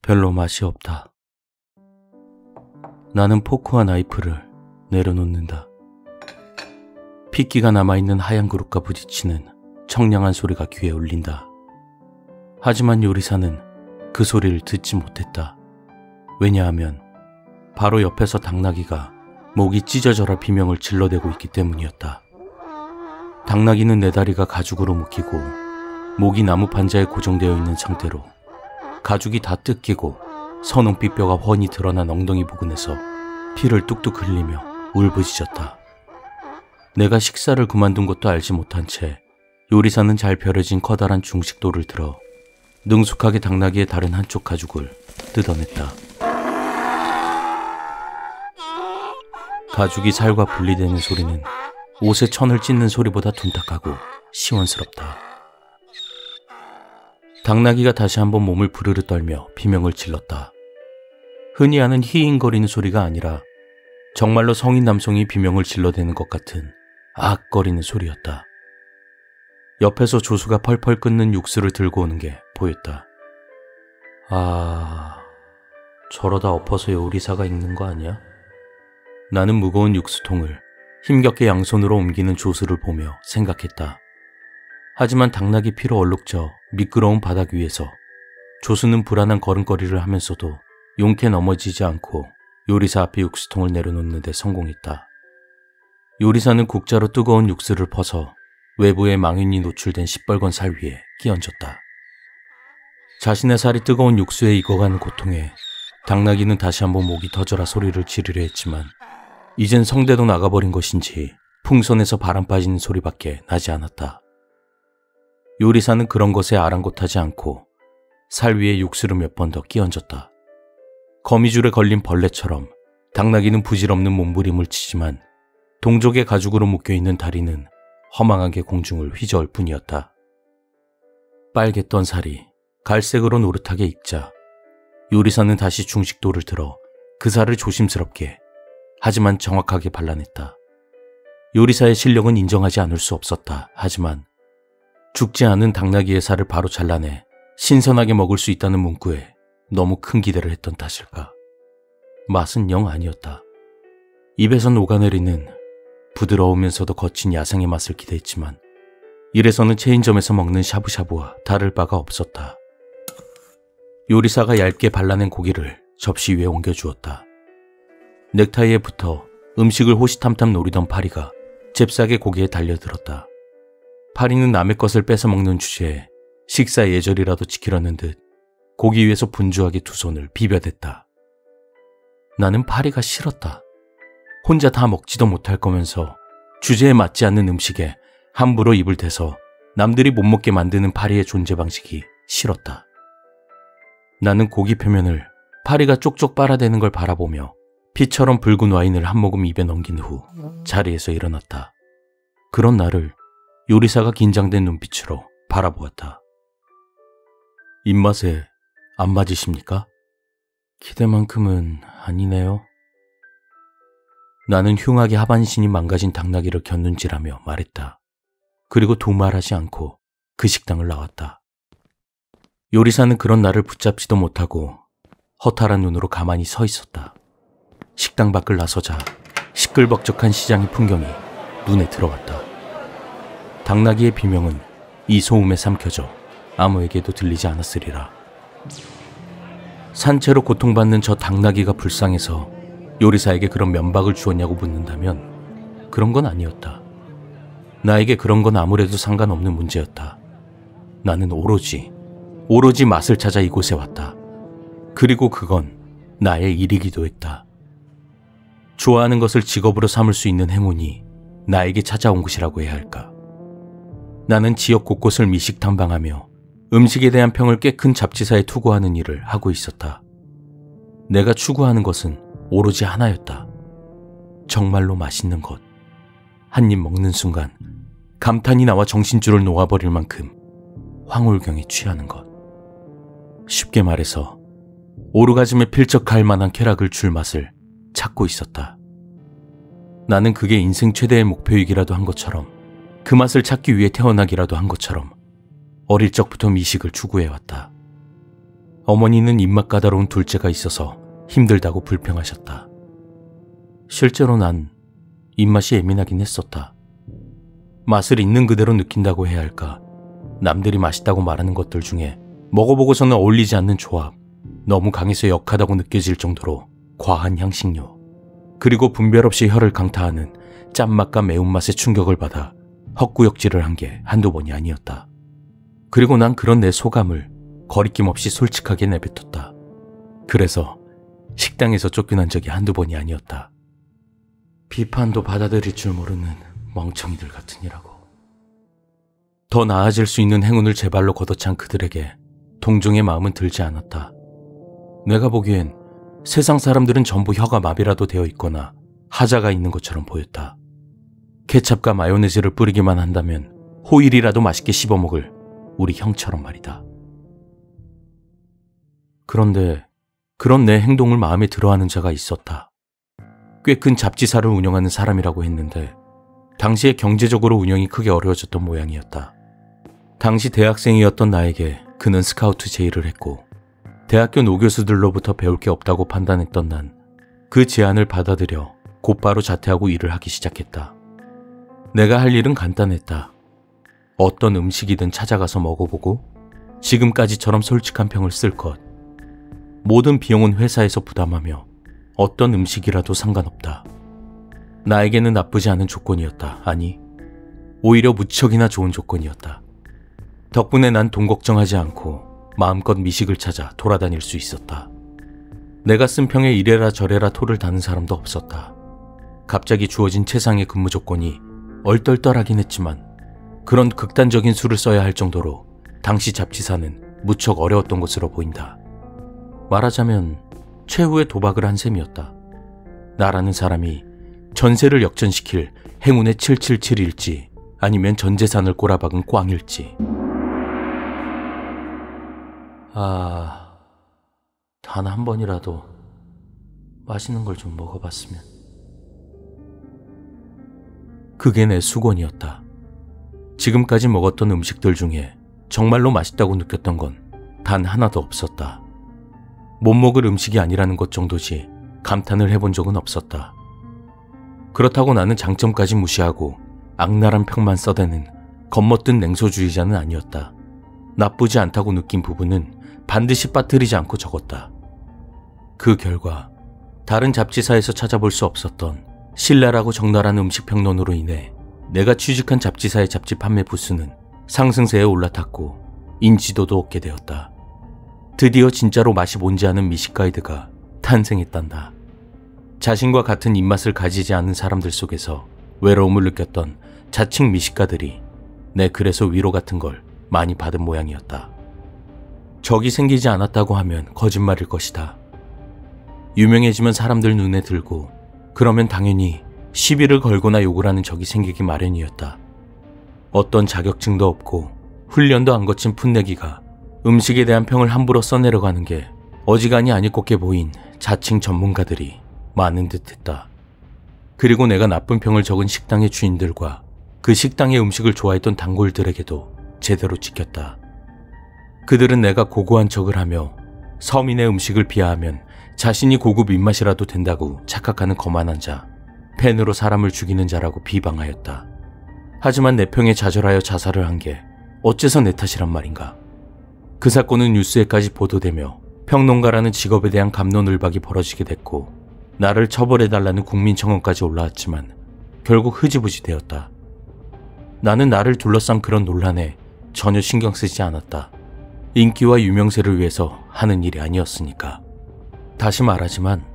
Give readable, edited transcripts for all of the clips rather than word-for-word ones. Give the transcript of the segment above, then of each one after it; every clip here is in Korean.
별로 맛이 없다. 나는 포크와 나이프를 내려놓는다. 핏기가 남아있는 하얀 그릇과 부딪히는 청량한 소리가 귀에 울린다. 하지만 요리사는 그 소리를 듣지 못했다. 왜냐하면 바로 옆에서 당나귀가 목이 찢어져라 비명을 질러대고 있기 때문이었다. 당나귀는 내 다리가 가죽으로 묶이고 목이 나무 판자에 고정되어 있는 상태로 가죽이 다 뜯기고 선홍빛 뼈가 훤히 드러난 엉덩이 부근에서 피를 뚝뚝 흘리며 울부짖었다. 내가 식사를 그만둔 것도 알지 못한 채 요리사는 잘 벼려진 커다란 중식도를 들어 능숙하게 당나귀의 다른 한쪽 가죽을 뜯어냈다. 가죽이 살과 분리되는 소리는 옷에 천을 찢는 소리보다 둔탁하고 시원스럽다. 당나귀가 다시 한번 몸을 부르르 떨며 비명을 질렀다. 흔히 하는 히잉거리는 소리가 아니라 정말로 성인 남성이 비명을 질러대는 것 같은 아악거리는 소리였다. 옆에서 조수가 펄펄 끓는 육수를 들고 오는 게 보였다. 저러다 엎어서 요리사가 익는 거 아니야? 나는 무거운 육수통을 힘겹게 양손으로 옮기는 조수를 보며 생각했다. 하지만 당나귀 피로 얼룩져 미끄러운 바닥 위에서 조수는 불안한 걸음걸이를 하면서도 용케 넘어지지 않고 요리사 앞에 육수통을 내려놓는 데 성공했다. 요리사는 국자로 뜨거운 육수를 퍼서 외부에 망연히 노출된 시뻘건 살 위에 끼얹었다. 자신의 살이 뜨거운 육수에 익어가는 고통에 당나귀는 다시 한번 목이 터져라 소리를 지르려 했지만 이젠 성대도 나가버린 것인지 풍선에서 바람 빠지는 소리밖에 나지 않았다. 요리사는 그런 것에 아랑곳하지 않고 살 위에 육수를 몇 번 더 끼얹었다. 거미줄에 걸린 벌레처럼 당나귀는 부질없는 몸부림을 치지만 동족의 가죽으로 묶여있는 다리는 허망하게 공중을 휘저을 뿐이었다. 빨갰던 살이 갈색으로 노릇하게 익자 요리사는 다시 중식도를 들어 그 살을 조심스럽게 하지만 정확하게 발라냈다. 요리사의 실력은 인정하지 않을 수 없었다. 하지만 죽지 않은 당나귀의 살을 바로 잘라내 신선하게 먹을 수 있다는 문구에 너무 큰 기대를 했던 탓일까. 맛은 영 아니었다. 입에서 녹아내리는 부드러우면서도 거친 야생의 맛을 기대했지만 이래서는 체인점에서 먹는 샤브샤브와 다를 바가 없었다. 요리사가 얇게 발라낸 고기를 접시 위에 옮겨주었다. 넥타이에 붙어 음식을 호시탐탐 노리던 파리가 잽싸게 고기에 달려들었다. 파리는 남의 것을 뺏어 먹는 주제에 식사 예절이라도 지키려는 듯 고기 위에서 분주하게 두 손을 비벼댔다. 나는 파리가 싫었다. 혼자 다 먹지도 못할 거면서 주제에 맞지 않는 음식에 함부로 입을 대서 남들이 못 먹게 만드는 파리의 존재 방식이 싫었다. 나는 고기 표면을 파리가 쪽쪽 빨아대는 걸 바라보며 피처럼 붉은 와인을 한 모금 입에 넘긴 후 자리에서 일어났다. 그런 나를 요리사가 긴장된 눈빛으로 바라보았다. 입맛에 안 맞으십니까? 기대만큼은 아니네요. 나는 흉하게 하반신이 망가진 당나귀를 곁눈질하며 말했다. 그리고 두말하지 않고 그 식당을 나왔다. 요리사는 그런 나를 붙잡지도 못하고 허탈한 눈으로 가만히 서 있었다. 식당 밖을 나서자 시끌벅적한 시장의 풍경이 눈에 들어왔다. 당나귀의 비명은 이 소음에 삼켜져 아무에게도 들리지 않았으리라. 산채로 고통받는 저 당나귀가 불쌍해서 요리사에게 그런 면박을 주었냐고 묻는다면 그런 건 아니었다. 나에게 그런 건 아무래도 상관없는 문제였다. 나는 오로지 맛을 찾아 이곳에 왔다. 그리고 그건 나의 일이기도 했다. 좋아하는 것을 직업으로 삼을 수 있는 행운이 나에게 찾아온 것이라고 해야 할까. 나는 지역 곳곳을 미식 탐방하며 음식에 대한 평을 꽤 큰 잡지사에 투고하는 일을 하고 있었다. 내가 추구하는 것은 오로지 하나였다. 정말로 맛있는 것. 한 입 먹는 순간 감탄이 나와 정신줄을 놓아버릴 만큼 황홀경에 취하는 것. 쉽게 말해서 오르가즘에 필적할 만한 쾌락을 줄 맛을 찾고 있었다. 나는 그게 인생 최대의 목표이기라도 한 것처럼, 그 맛을 찾기 위해 태어나기라도 한 것처럼 어릴 적부터 미식을 추구해왔다. 어머니는 입맛 까다로운 둘째가 있어서 힘들다고 불평하셨다. 실제로 난 입맛이 예민하긴 했었다. 맛을 있는 그대로 느낀다고 해야 할까? 남들이 맛있다고 말하는 것들 중에 먹어보고서는 어울리지 않는 조합, 너무 강해서 역하다고 느껴질 정도로 과한 향신료, 그리고 분별 없이 혀를 강타하는 짠맛과 매운맛에 충격을 받아 헛구역질을 한 게 한두 번이 아니었다. 그리고 난 그런 내 소감을 거리낌 없이 솔직하게 내뱉었다. 그래서 식당에서 쫓겨난 적이 한두 번이 아니었다. 비판도 받아들일 줄 모르는 멍청이들 같으니라고. 더 나아질 수 있는 행운을 제 발로 걷어찬 그들에게 동정의 마음은 들지 않았다. 내가 보기엔 세상 사람들은 전부 혀가 마비라도 되어 있거나 하자가 있는 것처럼 보였다. 케찹과 마요네즈를 뿌리기만 한다면 호일이라도 맛있게 씹어먹을 우리 형처럼 말이다. 그런데 그런 내 행동을 마음에 들어하는 자가 있었다. 꽤 큰 잡지사를 운영하는 사람이라고 했는데 당시에 경제적으로 운영이 크게 어려워졌던 모양이었다. 당시 대학생이었던 나에게 그는 스카우트 제의를 했고 대학교 노교수들로부터 배울 게 없다고 판단했던 난 그 제안을 받아들여 곧바로 자퇴하고 일을 하기 시작했다. 내가 할 일은 간단했다. 어떤 음식이든 찾아가서 먹어보고 지금까지처럼 솔직한 평을 쓸 것. 모든 비용은 회사에서 부담하며 어떤 음식이라도 상관없다. 나에게는 나쁘지 않은 조건이었다. 아니, 오히려 무척이나 좋은 조건이었다. 덕분에 난 돈 걱정하지 않고 마음껏 미식을 찾아 돌아다닐 수 있었다. 내가 쓴 평에 이래라 저래라 토를 다는 사람도 없었다. 갑자기 주어진 최상의 근무 조건이 얼떨떨하긴 했지만 그런 극단적인 수를 써야 할 정도로 당시 잡지사는 무척 어려웠던 것으로 보인다. 말하자면 최후의 도박을 한 셈이었다. 나라는 사람이 전세를 역전시킬 행운의 777일지 아니면 전 재산을 꼬라박은 꽝일지. 단 한 번이라도 맛있는 걸 좀 먹어봤으면. 그게 내 수건이었다. 지금까지 먹었던 음식들 중에 정말로 맛있다고 느꼈던 건 단 하나도 없었다. 못 먹을 음식이 아니라는 것 정도지 감탄을 해본 적은 없었다. 그렇다고 나는 장점까지 무시하고 악랄한 평만 써대는 겉멋든 냉소주의자는 아니었다. 나쁘지 않다고 느낀 부분은 반드시 빠뜨리지 않고 적었다. 그 결과 다른 잡지사에서 찾아볼 수 없었던 신랄하고 적나라한 음식평론으로 인해 내가 취직한 잡지사의 잡지 판매 부수는 상승세에 올라탔고 인지도도 얻게 되었다. 드디어 진짜로 맛이 뭔지 아는 미식 가이드가 탄생했단다. 자신과 같은 입맛을 가지지 않는 사람들 속에서 외로움을 느꼈던 자칭 미식가들이 내 글에서 위로 같은 걸 많이 받은 모양이었다. 적이 생기지 않았다고 하면 거짓말일 것이다. 유명해지면 사람들 눈에 들고 그러면 당연히 시비를 걸거나 욕을 하는 적이 생기기 마련이었다. 어떤 자격증도 없고 훈련도 안 거친 풋내기가 음식에 대한 평을 함부로 써내려가는 게 어지간히 아닐 것 보인 자칭 전문가들이 많은 듯했다. 그리고 내가 나쁜 평을 적은 식당의 주인들과 그 식당의 음식을 좋아했던 단골들에게도 제대로 찍혔다. 그들은 내가 고고한 척을 하며 서민의 음식을 비하하면 자신이 고급 입맛이라도 된다고 착각하는 거만한 자, 펜으로 사람을 죽이는 자라고 비방하였다. 하지만 내 평에 좌절하여 자살을 한 게 어째서 내 탓이란 말인가. 그 사건은 뉴스에까지 보도되며 평론가라는 직업에 대한 갑론을박이 벌어지게 됐고 나를 처벌해달라는 국민청원까지 올라왔지만 결국 흐지부지 되었다. 나는 나를 둘러싼 그런 논란에 전혀 신경 쓰지 않았다. 인기와 유명세를 위해서 하는 일이 아니었으니까. 다시 말하지만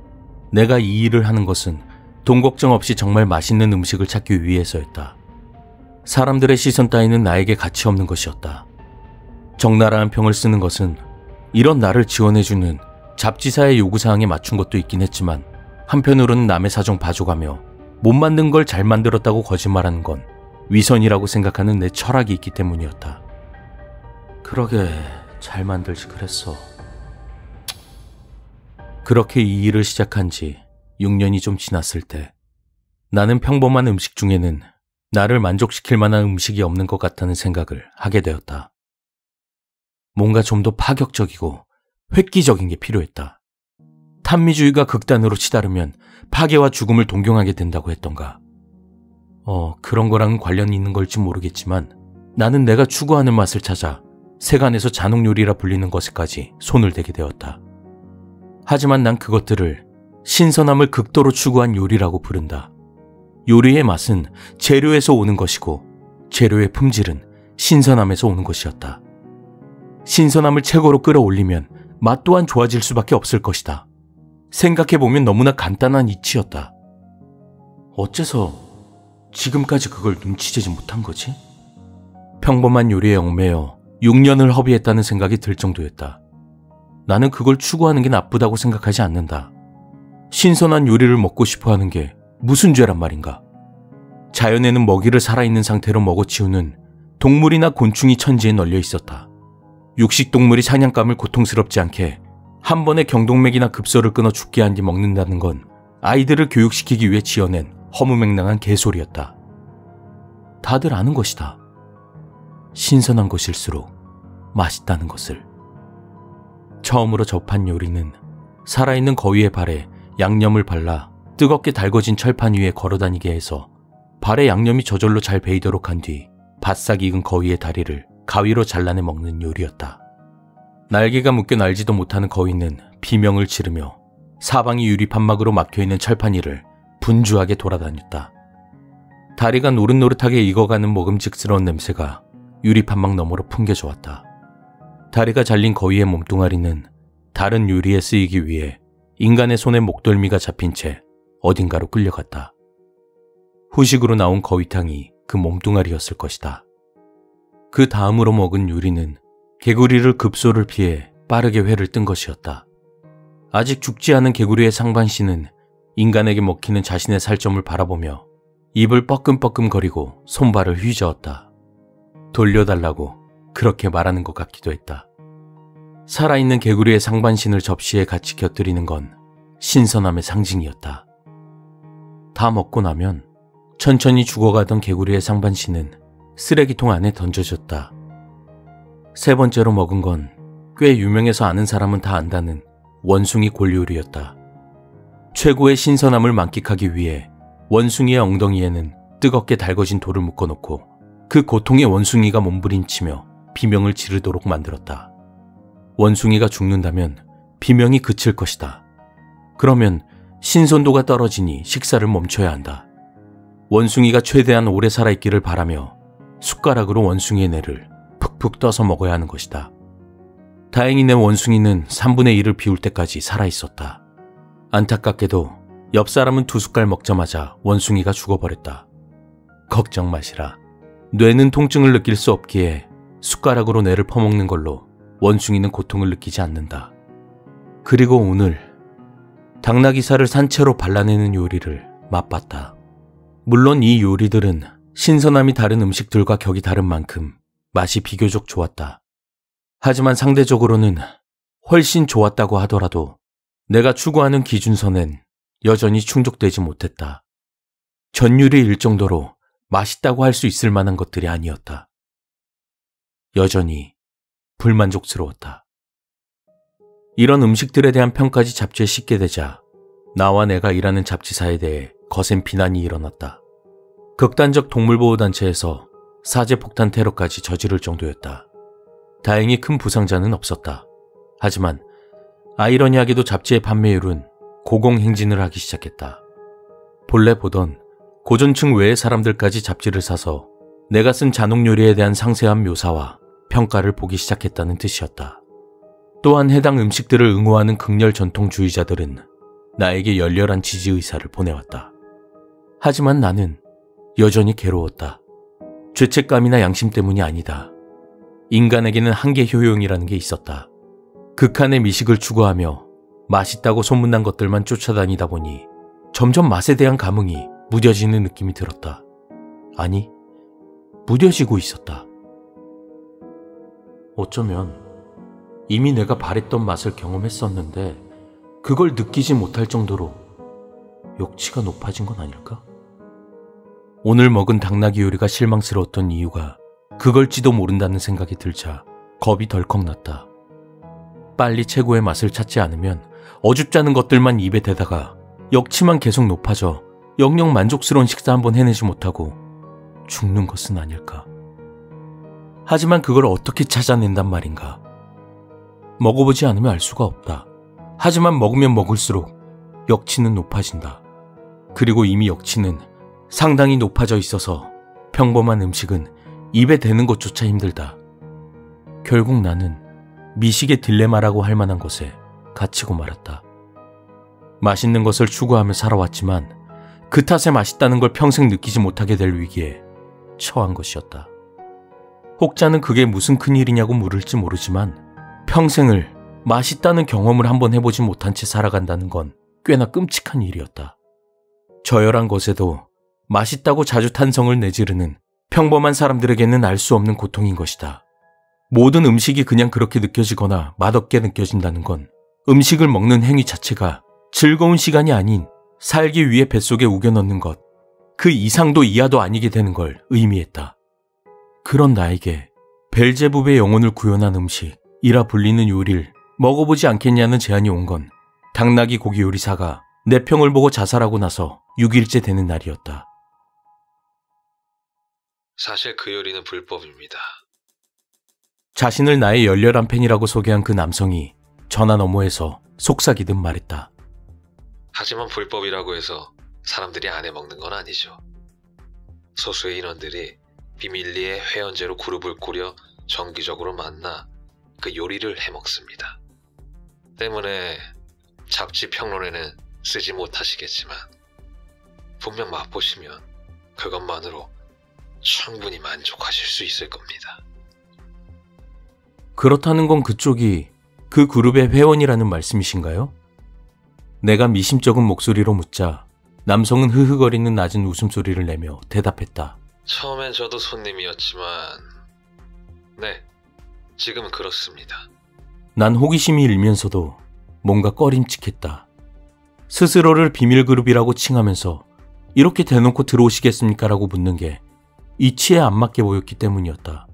내가 이 일을 하는 것은 돈 걱정 없이 정말 맛있는 음식을 찾기 위해서였다. 사람들의 시선 따위는 나에게 가치 없는 것이었다. 적나라한 평을 쓰는 것은 이런 나를 지원해주는 잡지사의 요구사항에 맞춘 것도 있긴 했지만 한편으로는 남의 사정 봐줘가며 못 만든 걸 잘 만들었다고 거짓말하는 건 위선이라고 생각하는 내 철학이 있기 때문이었다. 그러게 잘 만들지 그랬어. 그렇게 이 일을 시작한 지 6년이 좀 지났을 때 나는 평범한 음식 중에는 나를 만족시킬 만한 음식이 없는 것 같다는 생각을 하게 되었다. 뭔가 좀 더 파격적이고 획기적인 게 필요했다. 탄미주의가 극단으로 치달으면 파괴와 죽음을 동경하게 된다고 했던가. 그런 거랑은 관련이 있는 걸지 모르겠지만 나는 내가 추구하는 맛을 찾아 세간에서 잔혹요리라 불리는 것에까지 손을 대게 되었다. 하지만 난 그것들을 신선함을 극도로 추구한 요리라고 부른다. 요리의 맛은 재료에서 오는 것이고 재료의 품질은 신선함에서 오는 것이었다. 신선함을 최고로 끌어올리면 맛 또한 좋아질 수밖에 없을 것이다. 생각해보면 너무나 간단한 이치였다. 어째서 지금까지 그걸 눈치채지 못한 거지? 평범한 요리에 얽매여 6년을 허비했다는 생각이 들 정도였다. 나는 그걸 추구하는 게 나쁘다고 생각하지 않는다. 신선한 요리를 먹고 싶어 하는 게 무슨 죄란 말인가? 자연에는 먹이를 살아있는 상태로 먹어치우는 동물이나 곤충이 천지에 널려 있었다. 육식동물이 사냥감을 고통스럽지 않게 한 번에 경동맥이나 급소를 끊어 죽게 한 뒤 먹는다는 건 아이들을 교육시키기 위해 지어낸 허무맹랑한 개소리였다. 다들 아는 것이다. 신선한 것일수록 맛있다는 것을. 처음으로 접한 요리는 살아있는 거위의 발에 양념을 발라 뜨겁게 달궈진 철판 위에 걸어다니게 해서 발에 양념이 저절로 잘 배이도록 한 뒤 바싹 익은 거위의 다리를 가위로 잘라내 먹는 요리였다. 날개가 묶여 날지도 못하는 거위는 비명을 지르며 사방이 유리 판막으로 막혀있는 철판 위를 분주하게 돌아다녔다. 다리가 노릇노릇하게 익어가는 먹음직스러운 냄새가 유리 판막 너머로 풍겨져왔다. 다리가 잘린 거위의 몸뚱아리는 다른 요리에 쓰이기 위해 인간의 손에 목덜미가 잡힌 채 어딘가로 끌려갔다. 후식으로 나온 거위탕이 그 몸뚱아리였을 것이다. 그 다음으로 먹은 요리는 개구리를 급소를 피해 빠르게 회를 뜬 것이었다. 아직 죽지 않은 개구리의 상반신은 인간에게 먹히는 자신의 살점을 바라보며 입을 뻐끔뻐끔거리고 손발을 휘저었다. 돌려달라고 그렇게 말하는 것 같기도 했다. 살아있는 개구리의 상반신을 접시에 같이 곁들이는 건 신선함의 상징이었다. 다 먹고 나면 천천히 죽어가던 개구리의 상반신은 쓰레기통 안에 던져졌다. 세 번째로 먹은 건 꽤 유명해서 아는 사람은 다 안다는 원숭이 골요리였다. 최고의 신선함을 만끽하기 위해 원숭이의 엉덩이에는 뜨겁게 달궈진 돌을 묶어놓고 그 고통에 원숭이가 몸부림치며 비명을 지르도록 만들었다. 원숭이가 죽는다면 비명이 그칠 것이다. 그러면 신선도가 떨어지니 식사를 멈춰야 한다. 원숭이가 최대한 오래 살아있기를 바라며 숟가락으로 원숭이의 뇌를 푹푹 떠서 먹어야 하는 것이다. 다행히 내 원숭이는 3분의 1을 비울 때까지 살아있었다. 안타깝게도 옆 사람은 2숟갈 먹자마자 원숭이가 죽어버렸다. 걱정 마시라. 뇌는 통증을 느낄 수 없기에 숟가락으로 뇌를 퍼먹는 걸로 원숭이는 고통을 느끼지 않는다. 그리고 오늘 당나귀살을 산채로 발라내는 요리를 맛봤다. 물론 이 요리들은 신선함이 다른 음식들과 격이 다른 만큼 맛이 비교적 좋았다. 하지만 상대적으로는 훨씬 좋았다고 하더라도 내가 추구하는 기준선엔 여전히 충족되지 못했다. 전율이 정도로 맛있다고 할 수 있을 만한 것들이 아니었다. 여전히 불만족스러웠다. 이런 음식들에 대한 평가지 잡지에 싣게 되자 나와 내가 일하는 잡지사에 대해 거센 비난이 일어났다. 극단적 동물보호단체에서 사제폭탄 테러까지 저지를 정도였다. 다행히 큰 부상자는 없었다. 하지만 아이러니하게도 잡지의 판매율은 고공행진을 하기 시작했다. 본래 보던 고전층 외의 사람들까지 잡지를 사서 내가 쓴 잔혹요리에 대한 상세한 묘사와 평가를 보기 시작했다는 뜻이었다. 또한 해당 음식들을 응호하는 극렬 전통주의자들은 나에게 열렬한 지지 의사를 보내왔다. 하지만 나는 여전히 괴로웠다. 죄책감이나 양심 때문이 아니다. 인간에게는 한계 효용이라는 게 있었다. 극한의 미식을 추구하며 맛있다고 소문난 것들만 쫓아다니다 보니 점점 맛에 대한 감흥이 무뎌지는 느낌이 들었다. 아니, 무뎌지고 있었다. 어쩌면 이미 내가 바랬던 맛을 경험했었는데 그걸 느끼지 못할 정도로 욕치가 높아진 건 아닐까? 오늘 먹은 당나귀 요리가 실망스러웠던 이유가 그걸지도 모른다는 생각이 들자 겁이 덜컥 났다. 빨리 최고의 맛을 찾지 않으면 어줍잖은 것들만 입에 대다가 역치만 계속 높아져 영영 만족스러운 식사 한번 해내지 못하고 죽는 것은 아닐까. 하지만 그걸 어떻게 찾아낸단 말인가. 먹어보지 않으면 알 수가 없다. 하지만 먹으면 먹을수록 역치는 높아진다. 그리고 이미 역치는 상당히 높아져 있어서 평범한 음식은 입에 대는 것조차 힘들다. 결국 나는 미식의 딜레마라고 할 만한 것에 갇히고 말았다. 맛있는 것을 추구하며 살아왔지만 그 탓에 맛있다는 걸 평생 느끼지 못하게 될 위기에 처한 것이었다. 혹자는 그게 무슨 큰일이냐고 물을지 모르지만 평생을 맛있다는 경험을 한번 해보지 못한 채 살아간다는 건 꽤나 끔찍한 일이었다. 저열한 것에도 맛있다고 자주 탄성을 내지르는 평범한 사람들에게는 알 수 없는 고통인 것이다. 모든 음식이 그냥 그렇게 느껴지거나 맛없게 느껴진다는 건 음식을 먹는 행위 자체가 즐거운 시간이 아닌 살기 위해 뱃속에 우겨 넣는 것, 그 이상도 이하도 아니게 되는 걸 의미했다. 그런 나에게 벨제부브의 영혼을 구현한 음식이라 불리는 요리를 먹어보지 않겠냐는 제안이 온 건 당나귀 고기 요리사가 내 평을 보고 자살하고 나서 6일째 되는 날이었다. 사실 그 요리는 불법입니다. 자신을 나의 열렬한 팬이라고 소개한 그 남성이 전화 너머에서 속삭이듯 말했다. 하지만 불법이라고 해서 사람들이 안 해먹는 건 아니죠. 소수의 인원들이 비밀리에 회원제로 그룹을 꾸려 정기적으로 만나 그 요리를 해먹습니다. 때문에 잡지 평론에는 쓰지 못하시겠지만 분명 맛보시면 그것만으로 충분히 만족하실 수 있을 겁니다. 그렇다는 건 그쪽이 그 그룹의 회원이라는 말씀이신가요? 내가 미심쩍은 목소리로 묻자 남성은 흐흐거리는 낮은 웃음소리를 내며 대답했다. 처음엔 저도 손님이었지만 네, 지금은 그렇습니다. 난 호기심이 일면서도 뭔가 꺼림칙했다. 스스로를 비밀그룹이라고 칭하면서 이렇게 대놓고 들어오시겠습니까? 라고 묻는 게 이치에 안 맞게 보였기 때문이었다.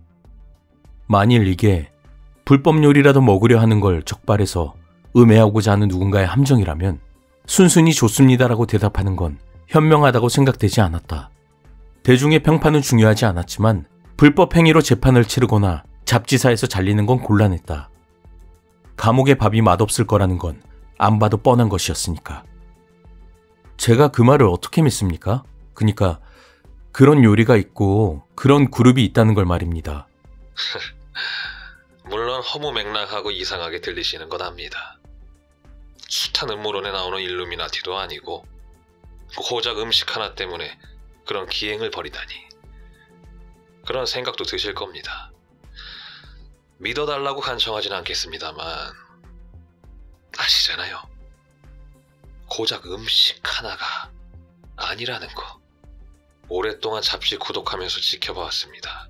만일 이게 불법 요리라도 먹으려 하는 걸 적발해서 음해하고자 하는 누군가의 함정이라면 순순히 좋습니다라고 대답하는 건 현명하다고 생각되지 않았다. 대중의 평판은 중요하지 않았지만 불법 행위로 재판을 치르거나 잡지사에서 잘리는 건 곤란했다. 감옥의 밥이 맛없을 거라는 건 안 봐도 뻔한 것이었으니까. 제가 그 말을 어떻게 믿습니까? 그러니까 그런 요리가 있고 그런 그룹이 있다는 걸 말입니다. 물론 허무맹랑하고 이상하게 들리시는 건 압니다. 숱한 음모론에 나오는 일루미나티도 아니고 고작 음식 하나 때문에 그런 기행을 벌이다니. 그런 생각도 드실 겁니다. 믿어달라고 간청하진 않겠습니다만 아시잖아요. 고작 음식 하나가 아니라는 거. 오랫동안 잡지 구독하면서 지켜봐왔습니다.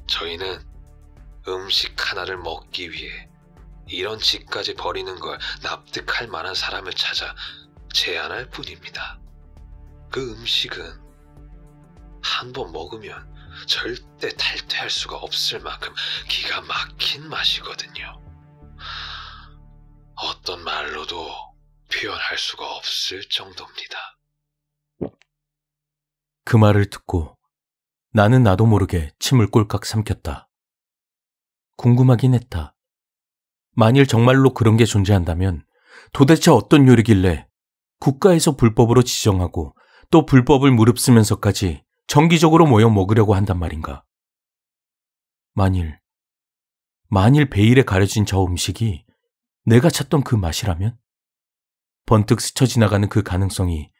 저희는 음식 하나를 먹기 위해 이런 짓까지 벌이는 걸 납득할 만한 사람을 찾아 제안할 뿐입니다. 그 음식은 한 번 먹으면 절대 탈퇴할 수가 없을 만큼 기가 막힌 맛이거든요. 어떤 말로도 표현할 수가 없을 정도입니다. 그 말을 듣고 나는 나도 모르게 침을 꼴깍 삼켰다. 궁금하긴 했다. 만일 정말로 그런 게 존재한다면 도대체 어떤 요리길래 국가에서 불법으로 지정하고 또 불법을 무릅쓰면서까지 정기적으로 모여 먹으려고 한단 말인가. 만일 베일에 가려진 저 음식이 내가 찾던 그 맛이라면? 번뜩 스쳐 지나가는 그 가능성이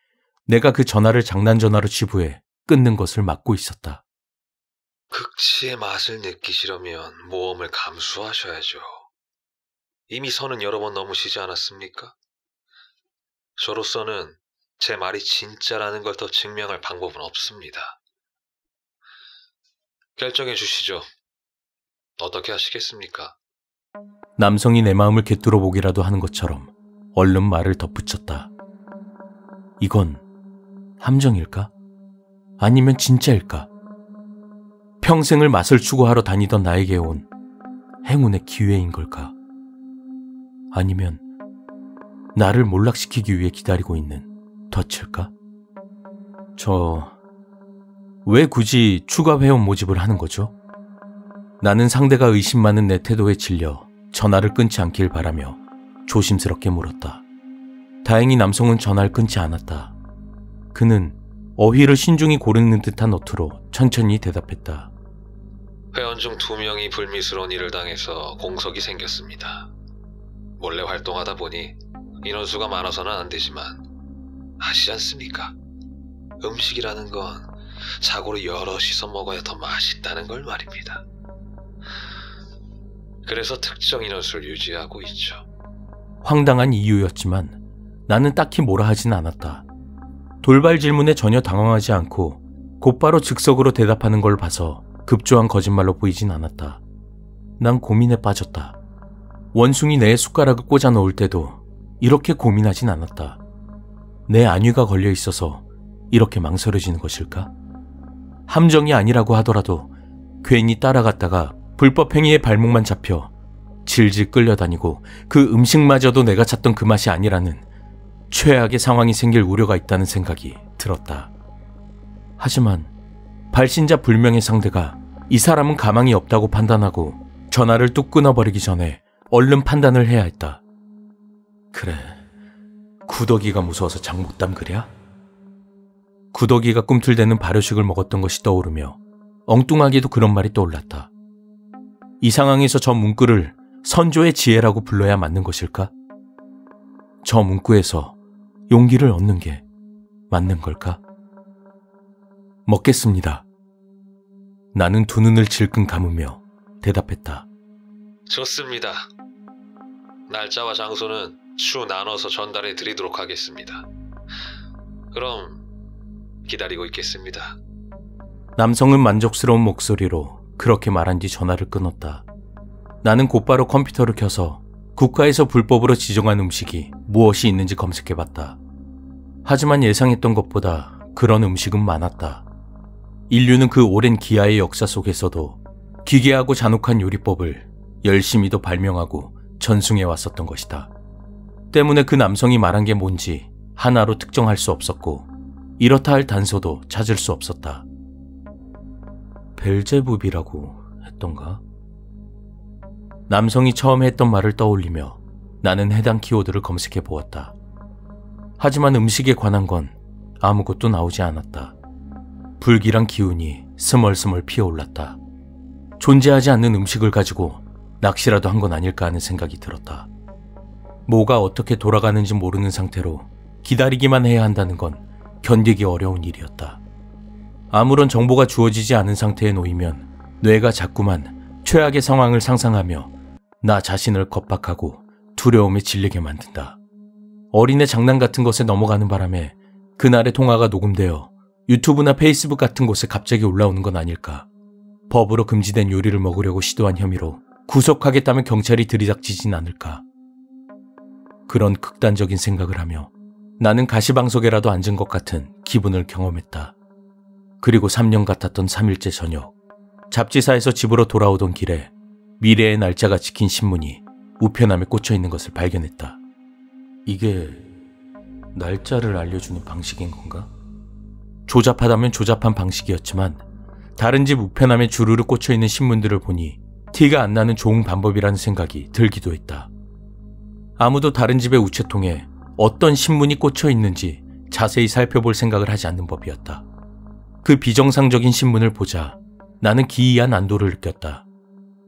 내가 그 전화를 장난전화로 지부해 끊는 것을 막고 있었다. 극치의 맛을 느끼시려면 모험을 감수하셔야죠. 이미 선은 여러 번 넘으시지 않았습니까? 저로서는 제 말이 진짜라는 걸 더 증명할 방법은 없습니다. 결정해 주시죠. 어떻게 하시겠습니까? 남성이 내 마음을 꿰뚫어 보기라도 하는 것처럼 얼른 말을 덧붙였다. 이건 함정일까? 아니면 진짜일까? 평생을 맛을 추구하러 다니던 나에게 온 행운의 기회인 걸까? 아니면 나를 몰락시키기 위해 기다리고 있는 덫일까? 왜 굳이 추가 회원 모집을 하는 거죠? 나는 상대가 의심 많은 내 태도에 질려 전화를 끊지 않길 바라며 조심스럽게 물었다. 다행히 남성은 전화를 끊지 않았다. 그는 어휘를 신중히 고르는 듯한 어투로 천천히 대답했다. 회원 중 2명이 불미스러운 일을 당해서 공석이 생겼습니다. 몰래 활동하다 보니 인원수가 많아서는 안 되지만 아시지 않습니까? 음식이라는 건 자고로 여럿이서 먹어야 더 맛있다는 걸 말입니다. 그래서 특정 인원수를 유지하고 있죠. 황당한 이유였지만 나는 딱히 뭐라 하진 않았다. 돌발 질문에 전혀 당황하지 않고 곧바로 즉석으로 대답하는 걸 봐서 급조한 거짓말로 보이진 않았다. 난 고민에 빠졌다. 원숭이 내에 숟가락을 꽂아 넣을 때도 이렇게 고민하진 않았다. 내 안위가 걸려 있어서 이렇게 망설여지는 것일까? 함정이 아니라고 하더라도 괜히 따라갔다가 불법 행위에 발목만 잡혀 질질 끌려다니고 그 음식마저도 내가 찾던 그 맛이 아니라는 최악의 상황이 생길 우려가 있다는 생각이 들었다. 하지만 발신자 불명의 상대가 이 사람은 가망이 없다고 판단하고 전화를 뚝 끊어버리기 전에 얼른 판단을 해야 했다. 그래, 구더기가 무서워서 장 못 담그랴? 구더기가 꿈틀대는 발효식을 먹었던 것이 떠오르며 엉뚱하게도 그런 말이 떠올랐다. 이 상황에서 저 문구를 선조의 지혜라고 불러야 맞는 것일까? 저 문구에서 용기를 얻는 게 맞는 걸까? 먹겠습니다. 나는 두 눈을 질끈 감으며 대답했다. 좋습니다. 날짜와 장소는 추 나눠서 전달해 드리도록 하겠습니다. 그럼 기다리고 있겠습니다. 남성은 만족스러운 목소리로 그렇게 말한 뒤 전화를 끊었다. 나는 곧바로 컴퓨터를 켜서 국가에서 불법으로 지정한 음식이 무엇이 있는지 검색해봤다. 하지만 예상했던 것보다 그런 음식은 많았다. 인류는 그 오랜 기하의 역사 속에서도 기괴하고 잔혹한 요리법을 열심히도 발명하고 전승해 왔었던 것이다. 때문에 그 남성이 말한 게 뭔지 하나로 특정할 수 없었고 이렇다 할 단서도 찾을 수 없었다. 벨제부비라고 했던가? 남성이 처음 했던 말을 떠올리며 나는 해당 키워드를 검색해 보았다. 하지만 음식에 관한 건 아무것도 나오지 않았다. 불길한 기운이 스멀스멀 피어올랐다. 존재하지 않는 음식을 가지고 낚시라도 한 건 아닐까 하는 생각이 들었다. 뭐가 어떻게 돌아가는지 모르는 상태로 기다리기만 해야 한다는 건 견디기 어려운 일이었다. 아무런 정보가 주어지지 않은 상태에 놓이면 뇌가 자꾸만 최악의 상황을 상상하며 나 자신을 겁박하고 두려움에 질리게 만든다. 어린애 장난 같은 것에 넘어가는 바람에 그날의 통화가 녹음되어 유튜브나 페이스북 같은 곳에 갑자기 올라오는 건 아닐까. 법으로 금지된 요리를 먹으려고 시도한 혐의로 구속하겠다면 경찰이 들이닥치진 않을까. 그런 극단적인 생각을 하며 나는 가시방석에라도 앉은 것 같은 기분을 경험했다. 그리고 3년 같았던 3일째 저녁, 잡지사에서 집으로 돌아오던 길에 미래의 날짜가 찍힌 신문이 우편함에 꽂혀 있는 것을 발견했다. 이게 날짜를 알려주는 방식인 건가? 조잡하다면 조잡한 방식이었지만 다른 집 우편함에 주르르 꽂혀 있는 신문들을 보니 티가 안 나는 좋은 방법이라는 생각이 들기도 했다. 아무도 다른 집의 우체통에 어떤 신문이 꽂혀 있는지 자세히 살펴볼 생각을 하지 않는 법이었다. 그 비정상적인 신문을 보자 나는 기이한 안도를 느꼈다.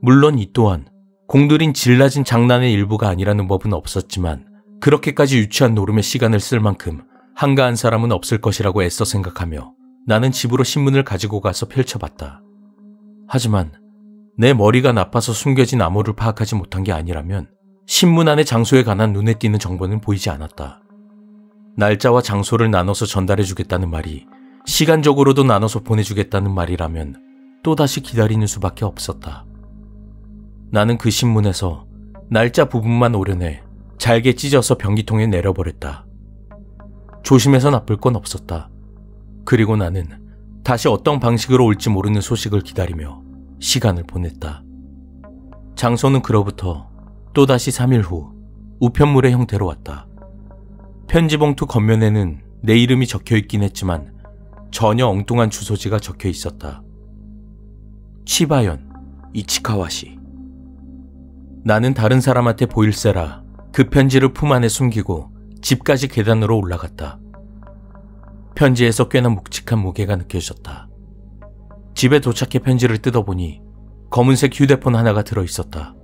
물론 이 또한 공들인 질 낮은 장난의 일부가 아니라는 법은 없었지만 그렇게까지 유치한 노름에 시간을 쓸 만큼 한가한 사람은 없을 것이라고 애써 생각하며 나는 집으로 신문을 가지고 가서 펼쳐봤다. 하지만 내 머리가 나빠서 숨겨진 암호를 파악하지 못한 게 아니라면 신문 안의 장소에 관한 눈에 띄는 정보는 보이지 않았다. 날짜와 장소를 나눠서 전달해주겠다는 말이 시간적으로도 나눠서 보내주겠다는 말이라면 또다시 기다리는 수밖에 없었다. 나는 그 신문에서 날짜 부분만 오려내 잘게 찢어서 변기통에 내려버렸다. 조심해서 나쁠 건 없었다. 그리고 나는 다시 어떤 방식으로 올지 모르는 소식을 기다리며 시간을 보냈다. 장소는 그로부터 또다시 3일 후 우편물의 형태로 왔다. 편지 봉투 겉면에는 내 이름이 적혀 있긴 했지만 전혀 엉뚱한 주소지가 적혀 있었다. 치바현 이치카와시. 나는 다른 사람한테 보일세라 그 편지를 품 안에 숨기고 집까지 계단으로 올라갔다. 편지에서 꽤나 묵직한 무게가 느껴졌다. 집에 도착해 편지를 뜯어보니 검은색 휴대폰 하나가 들어있었다.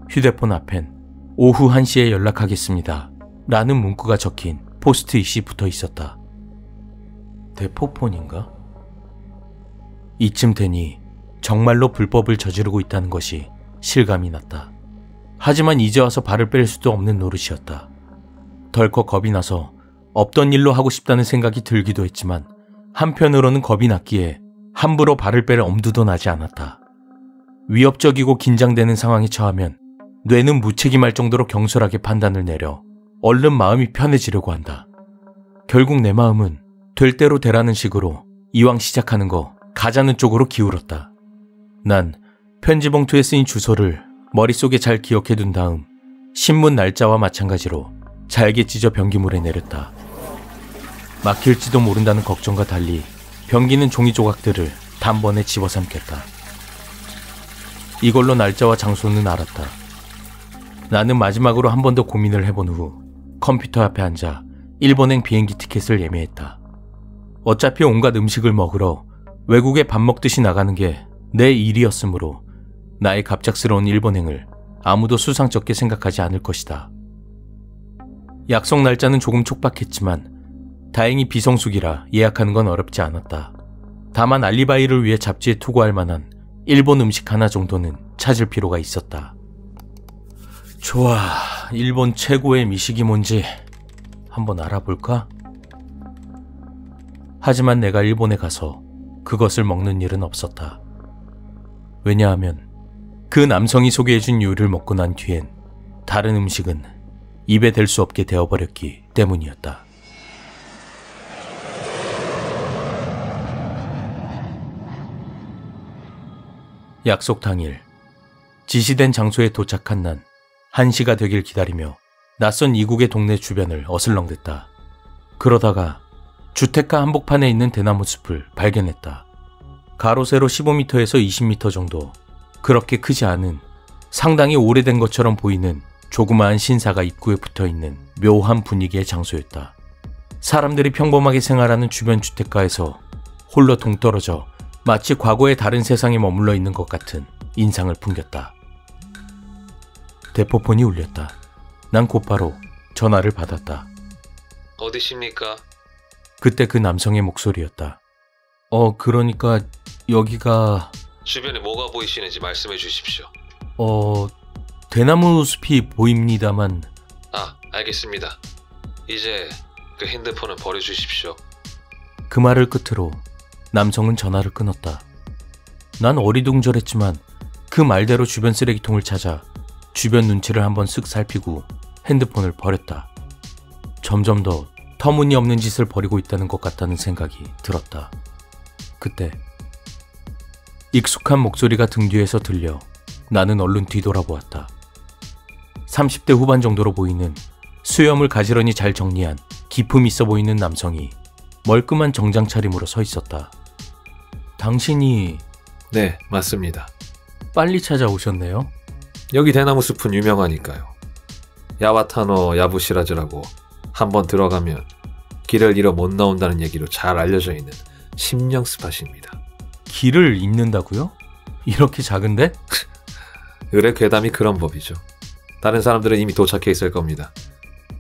휴대폰 앞엔 오후 1시에 연락하겠습니다 라는 문구가 적힌 포스트잇이 붙어 있었다. 대포폰인가? 이쯤 되니 정말로 불법을 저지르고 있다는 것이 실감이 났다. 하지만 이제 와서 발을 뺄 수도 없는 노릇이었다. 덜컥 겁이 나서 없던 일로 하고 싶다는 생각이 들기도 했지만 한편으로는 겁이 났기에 함부로 발을 뺄 엄두도 나지 않았다. 위협적이고 긴장되는 상황에 처하면 뇌는 무책임할 정도로 경솔하게 판단을 내려 얼른 마음이 편해지려고 한다. 결국 내 마음은 될 대로 되라는 식으로 이왕 시작하는 거 가자는 쪽으로 기울었다. 난 편지 봉투에 쓰인 주소를 머릿속에 잘 기억해둔 다음 신문 날짜와 마찬가지로 잘게 찢어 변기물에 내렸다. 막힐지도 모른다는 걱정과 달리 변기는 종이 조각들을 단번에 집어삼켰다. 이걸로 날짜와 장소는 알았다. 나는 마지막으로 한 번 더 고민을 해본 후 컴퓨터 앞에 앉아 일본행 비행기 티켓을 예매했다. 어차피 온갖 음식을 먹으러 외국에 밥 먹듯이 나가는 게 내 일이었으므로 나의 갑작스러운 일본행을 아무도 수상쩍게 생각하지 않을 것이다. 약속 날짜는 조금 촉박했지만 다행히 비성수기라 예약하는 건 어렵지 않았다. 다만 알리바이를 위해 잡지에 투고할 만한 일본 음식 하나 정도는 찾을 필요가 있었다. 좋아, 일본 최고의 미식이 뭔지 한번 알아볼까? 하지만 내가 일본에 가서 그것을 먹는 일은 없었다. 왜냐하면 그 남성이 소개해준 요리를 먹고 난 뒤엔 다른 음식은 입에 댈 수 없게 되어버렸기 때문이었다. 약속 당일 지시된 장소에 도착한 난 1시가 되길 기다리며 낯선 이국의 동네 주변을 어슬렁댔다. 그러다가 주택가 한복판에 있는 대나무 숲을 발견했다. 가로 세로 15m에서 20m 정도, 그렇게 크지 않은 상당히 오래된 것처럼 보이는 조그마한 신사가 입구에 붙어있는 묘한 분위기의 장소였다. 사람들이 평범하게 생활하는 주변 주택가에서 홀로 동떨어져 마치 과거의 다른 세상에 머물러 있는 것 같은 인상을 풍겼다. 대포폰이 울렸다. 난 곧바로 전화를 받았다. 어디십니까? 그때 그 남성의 목소리였다. 그러니까 여기가... 주변에 뭐가 보이시는지 말씀해 주십시오. 대나무 숲이 보입니다만... 알겠습니다. 이제 그 핸드폰은 버려주십시오. 그 말을 끝으로 남성은 전화를 끊었다. 난 어리둥절했지만 그 말대로 주변 쓰레기통을 찾아 주변 눈치를 한번 쓱 살피고 핸드폰을 버렸다. 점점 더 터무니없는 짓을 벌이고 있다는 것 같다는 생각이 들었다. 그때 익숙한 목소리가 등 뒤에서 들려 나는 얼른 뒤돌아보았다. 30대 후반 정도로 보이는 수염을 가지런히 잘 정리한 기품 있어 보이는 남성이 멀끔한 정장 차림으로 서 있었다. 당신이... 네, 맞습니다. 빨리 찾아오셨네요. 여기 대나무 숲은 유명하니까요. 야와타노 야부시라즈라고 한번 들어가면 길을 잃어 못 나온다는 얘기로 잘 알려져 있는 심령 스팟입니다. 길을 잃는다고요? 이렇게 작은데? 의뢰 괴담이 그런 법이죠. 다른 사람들은 이미 도착해 있을 겁니다.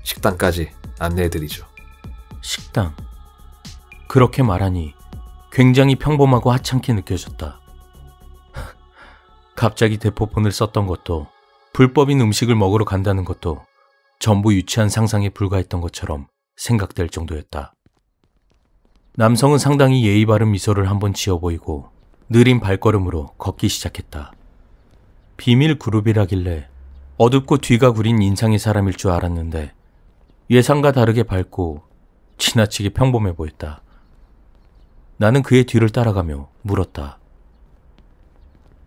식당까지 안내해드리죠. 식당? 그렇게 말하니 굉장히 평범하고 하찮게 느껴졌다. 갑자기 대포폰을 썼던 것도 불법인 음식을 먹으러 간다는 것도 전부 유치한 상상에 불과했던 것처럼 생각될 정도였다. 남성은 상당히 예의 바른 미소를 한번 지어 보이고 느린 발걸음으로 걷기 시작했다. 비밀 그룹이라길래 어둡고 뒤가 구린 인상의 사람일 줄 알았는데 예상과 다르게 밝고 지나치게 평범해 보였다. 나는 그의 뒤를 따라가며 물었다.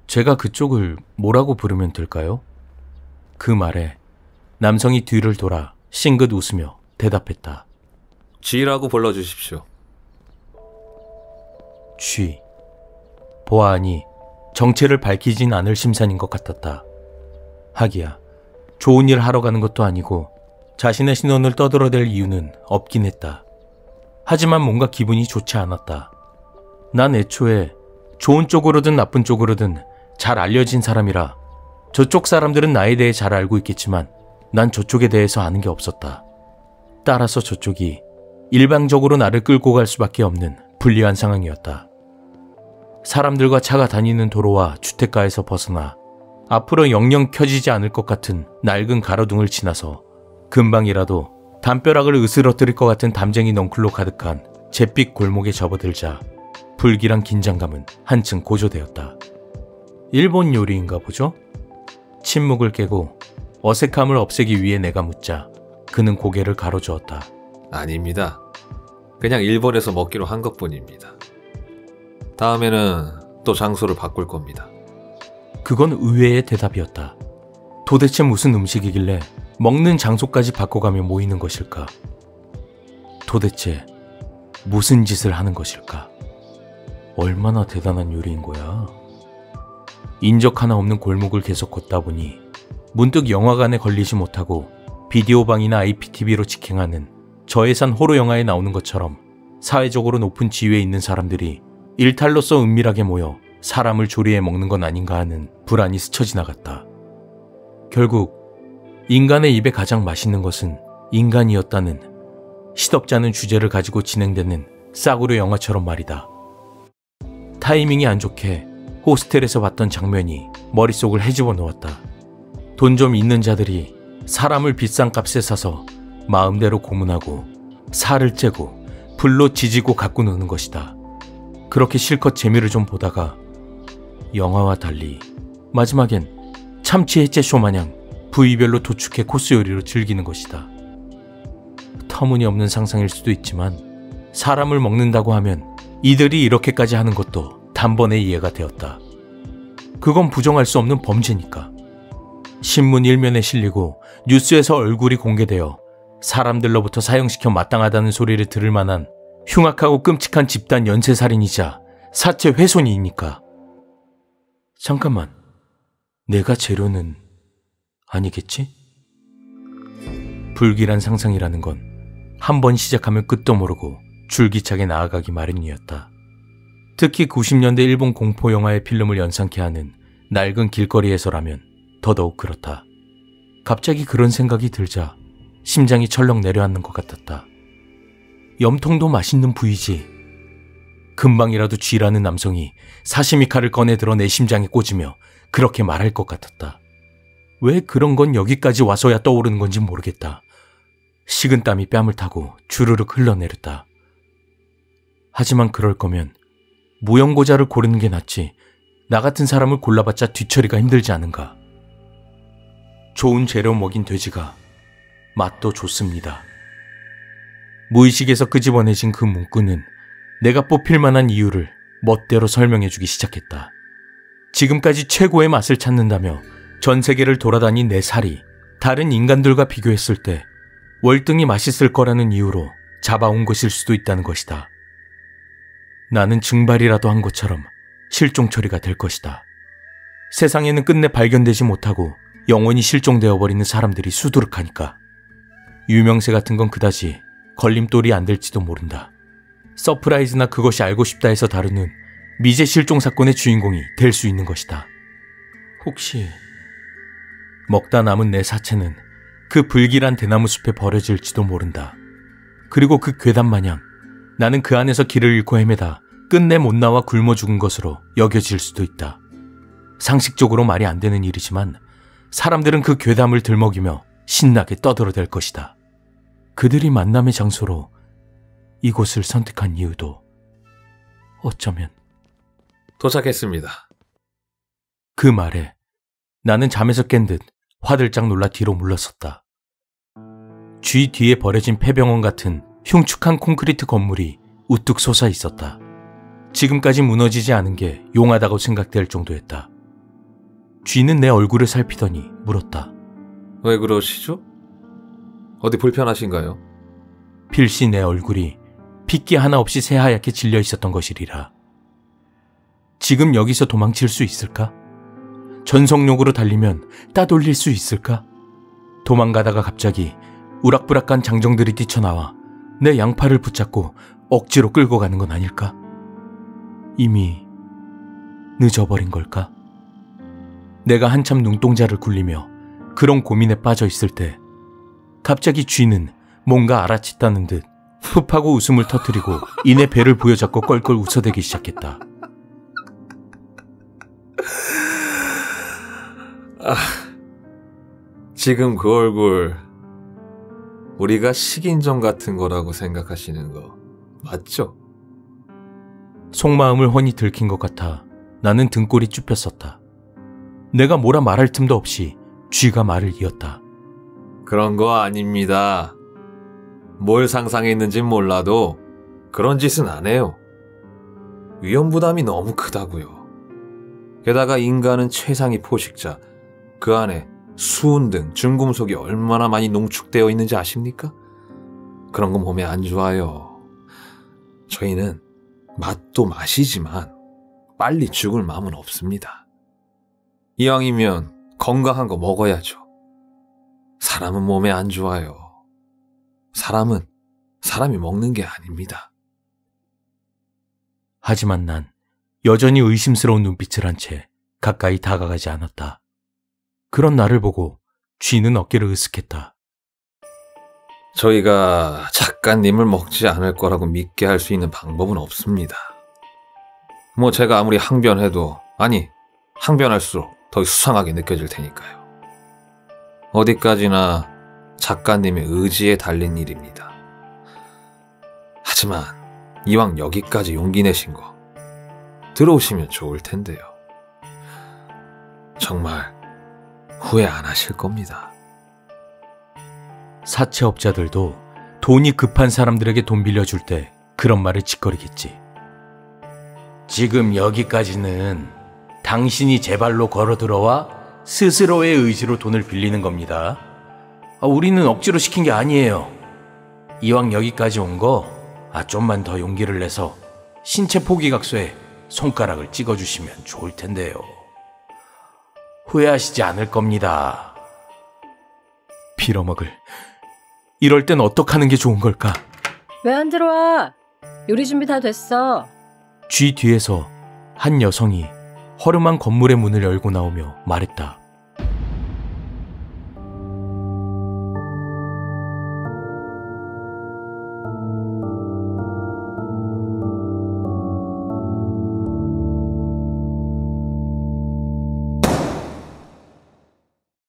제가 그쪽을 뭐라고 부르면 될까요? 그 말에 남성이 뒤를 돌아 싱긋 웃으며 대답했다. 쥐라고 불러주십시오. 쥐. 보아하니 정체를 밝히진 않을 심산인 것 같았다. 하기야 좋은 일 하러 가는 것도 아니고 자신의 신원을 떠들어댈 이유는 없긴 했다. 하지만 뭔가 기분이 좋지 않았다. 난 애초에 좋은 쪽으로든 나쁜 쪽으로든 잘 알려진 사람이라 저쪽 사람들은 나에 대해 잘 알고 있겠지만 난 저쪽에 대해서 아는 게 없었다. 따라서 저쪽이 일방적으로 나를 끌고 갈 수밖에 없는 불리한 상황이었다. 사람들과 차가 다니는 도로와 주택가에서 벗어나 앞으로 영영 켜지지 않을 것 같은 낡은 가로등을 지나서 금방이라도 담벼락을 으스러뜨릴 것 같은 담쟁이 넝쿨로 가득한 잿빛 골목에 접어들자 불길한 긴장감은 한층 고조되었다. 일본 요리인가 보죠? 침묵을 깨고 어색함을 없애기 위해 내가 묻자 그는 고개를 가로저었다. 아닙니다. 그냥 일본에서 먹기로 한 것뿐입니다. 다음에는 또 장소를 바꿀 겁니다. 그건 의외의 대답이었다. 도대체 무슨 음식이길래 먹는 장소까지 바꿔가며 모이는 것일까? 도대체 무슨 짓을 하는 것일까? 얼마나 대단한 요리인 거야? 인적 하나 없는 골목을 계속 걷다 보니 문득 영화관에 걸리지 못하고 비디오방이나 IPTV로 직행하는 저예산 호러 영화에 나오는 것처럼 사회적으로 높은 지위에 있는 사람들이 일탈로서 은밀하게 모여 사람을 조리해 먹는 건 아닌가 하는 불안이 스쳐 지나갔다. 결국 인간의 입에 가장 맛있는 것은 인간이었다는 시덥지 않은 주제를 가지고 진행되는 싸구려 영화처럼 말이다. 타이밍이 안 좋게 호스텔에서 봤던 장면이 머릿속을 헤집어 놓았다. 돈 좀 있는 자들이 사람을 비싼 값에 사서 마음대로 고문하고 살을 째고 불로 지지고 갖고 노는 것이다. 그렇게 실컷 재미를 좀 보다가 영화와 달리 마지막엔 참치 해체쇼 마냥 부위별로 도축해 코스 요리로 즐기는 것이다. 터무니없는 상상일 수도 있지만 사람을 먹는다고 하면 이들이 이렇게까지 하는 것도 단번에 이해가 되었다. 그건 부정할 수 없는 범죄니까. 신문 일면에 실리고 뉴스에서 얼굴이 공개되어 사람들로부터 사형시켜 마땅하다는 소리를 들을 만한 흉악하고 끔찍한 집단 연쇄살인이자 사체 훼손이니까. 잠깐만, 내가 재료는 아니겠지? 불길한 상상이라는 건 한 번 시작하면 끝도 모르고 줄기차게 나아가기 마련이었다. 특히 90년대 일본 공포영화의 필름을 연상케 하는 낡은 길거리에서라면 더더욱 그렇다. 갑자기 그런 생각이 들자 심장이 철렁 내려앉는 것 같았다. 염통도 맛있는 부위지. 금방이라도 쥐라는 남성이 사시미 칼을 꺼내 들어 내 심장에 꽂으며 그렇게 말할 것 같았다. 왜 그런 건 여기까지 와서야 떠오르는 건지 모르겠다. 식은땀이 뺨을 타고 주르륵 흘러내렸다. 하지만 그럴 거면 무용고자를 고르는 게 낫지 나 같은 사람을 골라봤자 뒤처리가 힘들지 않은가. 좋은 재료 먹인 돼지가 맛도 좋습니다. 무의식에서 끄집어내진 그 문구는 내가 뽑힐 만한 이유를 멋대로 설명해주기 시작했다. 지금까지 최고의 맛을 찾는다며 전 세계를 돌아다닌 내 살이 다른 인간들과 비교했을 때 월등히 맛있을 거라는 이유로 잡아온 것일 수도 있다는 것이다. 나는 증발이라도 한 것처럼 실종 처리가 될 것이다. 세상에는 끝내 발견되지 못하고 영원히 실종되어 버리는 사람들이 수두룩하니까. 유명세 같은 건 그다지 걸림돌이 안 될지도 모른다. 서프라이즈나 그것이 알고 싶다 해서 다루는 미제 실종 사건의 주인공이 될 수 있는 것이다. 혹시 먹다 남은 내 사체는 그 불길한 대나무 숲에 버려질지도 모른다. 그리고 그 괴담 마냥 나는 그 안에서 길을 잃고 헤매다 끝내 못 나와 굶어 죽은 것으로 여겨질 수도 있다. 상식적으로 말이 안 되는 일이지만 사람들은 그 괴담을 들먹이며 신나게 떠들어댈 것이다. 그들이 만남의 장소로 이곳을 선택한 이유도 어쩌면 도착했습니다. 그 말에 나는 잠에서 깬 듯 화들짝 놀라 뒤로 물러섰다. 쥐 뒤에 버려진 폐병원 같은 흉측한 콘크리트 건물이 우뚝 솟아 있었다. 지금까지 무너지지 않은 게 용하다고 생각될 정도였다. 쥐는 내 얼굴을 살피더니 물었다. 왜 그러시죠? 어디 불편하신가요? 필시 내 얼굴이 핏기 하나 없이 새하얗게 질려 있었던 것이리라. 지금 여기서 도망칠 수 있을까? 전속력으로 달리면 따돌릴 수 있을까? 도망가다가 갑자기 우락부락한 장정들이 뛰쳐나와 내 양팔을 붙잡고 억지로 끌고 가는 건 아닐까? 이미 늦어버린 걸까? 내가 한참 눈동자를 굴리며 그런 고민에 빠져 있을 때 갑자기 쥐는 뭔가 알아챘다는 듯 흡하고 웃음을 터뜨리고 이내 배를 부여잡고 껄껄 웃어대기 시작했다. 지금 그 얼굴 우리가 식인종 같은 거라고 생각하시는 거 맞죠? 속마음을 훤히 들킨 것 같아 나는 등골이 쭈뼛었다. 내가 뭐라 말할 틈도 없이 쥐가 말을 이었다. 그런 거 아닙니다. 뭘 상상했는진 몰라도 그런 짓은 안 해요. 위험 부담이 너무 크다고요. 게다가 인간은 최상위 포식자, 그 안에 수은 등 중금속이 얼마나 많이 농축되어 있는지 아십니까? 그런 건 몸에 안 좋아요. 저희는 맛도 맛이지만 빨리 죽을 마음은 없습니다. 이왕이면 건강한 거 먹어야죠. 사람은 몸에 안 좋아요. 사람은 사람이 먹는 게 아닙니다. 하지만 난 여전히 의심스러운 눈빛을 한 채 가까이 다가가지 않았다. 그런 나를 보고 쥐는 어깨를 으쓱했다. 저희가 작가님을 먹지 않을 거라고 믿게 할 수 있는 방법은 없습니다. 뭐 제가 아무리 항변해도 항변할수록 더 수상하게 느껴질 테니까요. 어디까지나 작가님의 의지에 달린 일입니다. 하지만 이왕 여기까지 용기 내신 거 들어오시면 좋을 텐데요. 정말 후회 안 하실 겁니다. 사채업자들도 돈이 급한 사람들에게 돈 빌려줄 때 그런 말을 짓거리겠지. 지금 여기까지는 당신이 제 발로 걸어 들어와 스스로의 의지로 돈을 빌리는 겁니다. 우리는 억지로 시킨 게 아니에요. 이왕 여기까지 온 거 좀만 더 용기를 내서 신체 포기각소에 손가락을 찍어주시면 좋을 텐데요. 후회하시지 않을 겁니다. 빌어먹을. 이럴 땐 어떡하는 게 좋은 걸까? 왜 안 들어와? 요리 준비 다 됐어. 쥐 뒤에서 한 여성이 허름한 건물의 문을 열고 나오며 말했다.